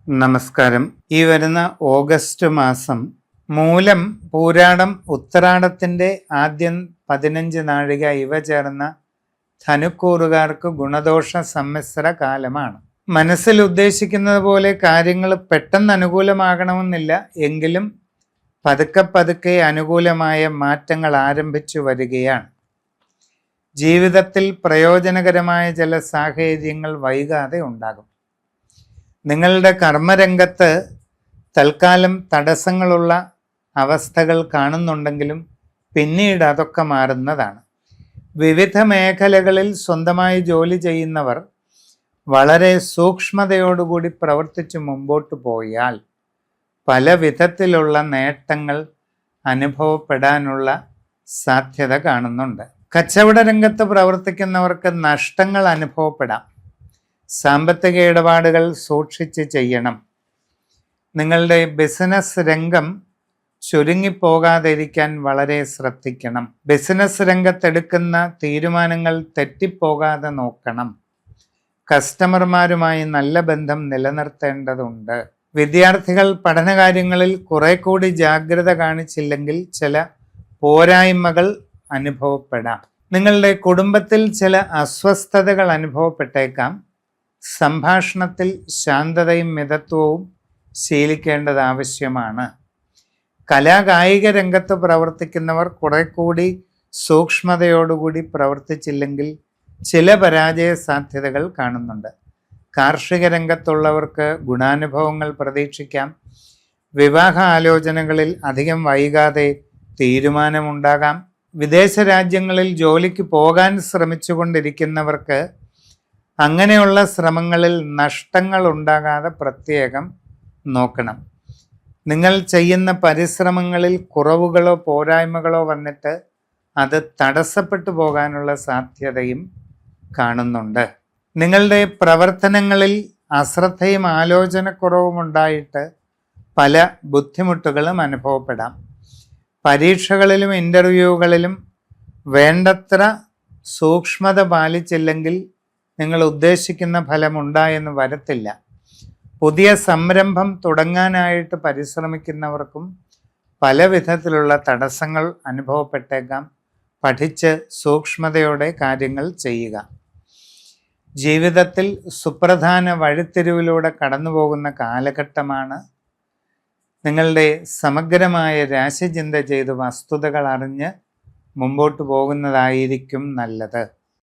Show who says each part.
Speaker 1: നമസ്കാരം. ഈ വരുന്ന ഓഗസ്റ്റ് മാസം മൂലം, പൂരാടം, ഉത്രാടത്തിൻ്റെ ആദ്യം 15 നാഴിക ഇവ ചേർന്ന ധനുക്കൂറുകാർക്ക് ഗുണദോഷ സമ്മിശ്ര കാലമാണ്. മനസ്സിൽ ഉദ്ദേശിക്കുന്നത് പോലെ കാര്യങ്ങൾ പെട്ടെന്ന് അനുകൂലമാകണമെന്നില്ല, എങ്കിലും പതുക്കെ പതുക്കെ അനുകൂലമായ മാറ്റങ്ങൾ ആരംഭിച്ചു വരികയാണ്. ജീവിതത്തിൽ പ്രയോജനകരമായ ചില സാഹചര്യങ്ങൾ വൈകാതെ ഉണ്ടാകും. നിങ്ങളുടെ കർമ്മരംഗത്ത് തൽക്കാലം തടസ്സങ്ങളുള്ള അവസ്ഥകൾ കാണുന്നുണ്ടെങ്കിലും പിന്നീട് അതൊക്കെ മാറുന്നതാണ്. വിവിധ മേഖലകളിൽ സ്വന്തമായി ജോലി ചെയ്യുന്നവർ വളരെ സൂക്ഷ്മതയോടുകൂടി പ്രവർത്തിച്ച് മുമ്പോട്ട് പോയാൽ പല വിധത്തിലുള്ള നേട്ടങ്ങൾ അനുഭവപ്പെടാനുള്ള സാധ്യത കാണുന്നുണ്ട്. കച്ചവട രംഗത്ത് പ്രവർത്തിക്കുന്നവർക്ക് നഷ്ടങ്ങൾ അനുഭവപ്പെടാം. സാമ്പത്തിക ഇടപാടുകൾ സൂക്ഷിച്ച് ചെയ്യണം. നിങ്ങളുടെ ബിസിനസ് രംഗം ചുരുങ്ങിപ്പോകാതിരിക്കാൻ വളരെ ശ്രദ്ധിക്കണം. ബിസിനസ് രംഗത്തെടുക്കുന്ന തീരുമാനങ്ങൾ തെറ്റിപ്പോകാതെ നോക്കണം. കസ്റ്റമർമാരുമായി നല്ല ബന്ധം നിലനിർത്തേണ്ടതുണ്ട്. വിദ്യാർത്ഥികൾ പഠനകാര്യങ്ങളിൽ കുറെ കൂടി ജാഗ്രത കാണിച്ചില്ലെങ്കിൽ ചില പോരായ്മകൾ അനുഭവപ്പെടാം. നിങ്ങളുടെ കുടുംബത്തിൽ ചില അസ്വസ്ഥതകൾ അനുഭവപ്പെട്ടേക്കാം. സംഭാഷണത്തിൽ ശാന്തതയും മിതത്വവും ശീലിക്കേണ്ടത് ആവശ്യമാണ്. കലാകായിക രംഗത്ത് പ്രവർത്തിക്കുന്നവർ കുറെ കൂടി സൂക്ഷ്മതയോടുകൂടി പ്രവർത്തിച്ചില്ലെങ്കിൽ ചില പരാജയ സാധ്യതകൾ കാണുന്നുണ്ട്. കാർഷിക രംഗത്തുള്ളവർക്ക് ഗുണാനുഭവങ്ങൾ പ്രതീക്ഷിക്കാം. വിവാഹ ആലോചനകളിൽ അധികം വൈകാതെ തീരുമാനമുണ്ടാകാം. വിദേശ രാജ്യങ്ങളിൽ ജോലിക്ക് പോകാൻ ശ്രമിച്ചുകൊണ്ടിരിക്കുന്നവർക്ക് അങ്ങനെയുള്ള ശ്രമങ്ങളിൽ നഷ്ടങ്ങൾ ഉണ്ടാകാതെ പ്രത്യേകം നോക്കണം. നിങ്ങൾ ചെയ്യുന്ന പരിശ്രമങ്ങളിൽ കുറവുകളോ പോരായ്മകളോ വന്നിട്ട് അത് തടസ്സപ്പെട്ടു പോകാനുള്ള സാധ്യതയും കാണുന്നുണ്ട്. നിങ്ങളുടെ പ്രവർത്തനങ്ങളിൽ അശ്രദ്ധയും ആലോചനക്കുറവും ഉണ്ടായിട്ട് പല ബുദ്ധിമുട്ടുകളും അനുഭവപ്പെടാം. പരീക്ഷകളിലും ഇൻ്റർവ്യൂകളിലും വേണ്ടത്ര സൂക്ഷ്മത പാലിച്ചില്ലെങ്കിൽ നിങ്ങൾ ഉദ്ദേശിക്കുന്ന ഫലമുണ്ടായെന്ന് വരത്തില്ല. പുതിയ സംരംഭം തുടങ്ങാനായിട്ട് പരിശ്രമിക്കുന്നവർക്കും പല വിധത്തിലുള്ള തടസ്സങ്ങൾ അനുഭവപ്പെട്ടേക്കാം. പഠിച്ച് സൂക്ഷ്മതയോടെ കാര്യങ്ങൾ ചെയ്യുക. ജീവിതത്തിൽ സുപ്രധാന വഴിത്തിരിവിലൂടെ കടന്നു പോകുന്ന കാലഘട്ടമാണ്. നിങ്ങളുടെ സമഗ്രമായ രാശിചിന്ത ചെയ്ത് വസ്തുതകൾ അറിഞ്ഞ് മുമ്പോട്ട് പോകുന്നതായിരിക്കും നല്ലത്.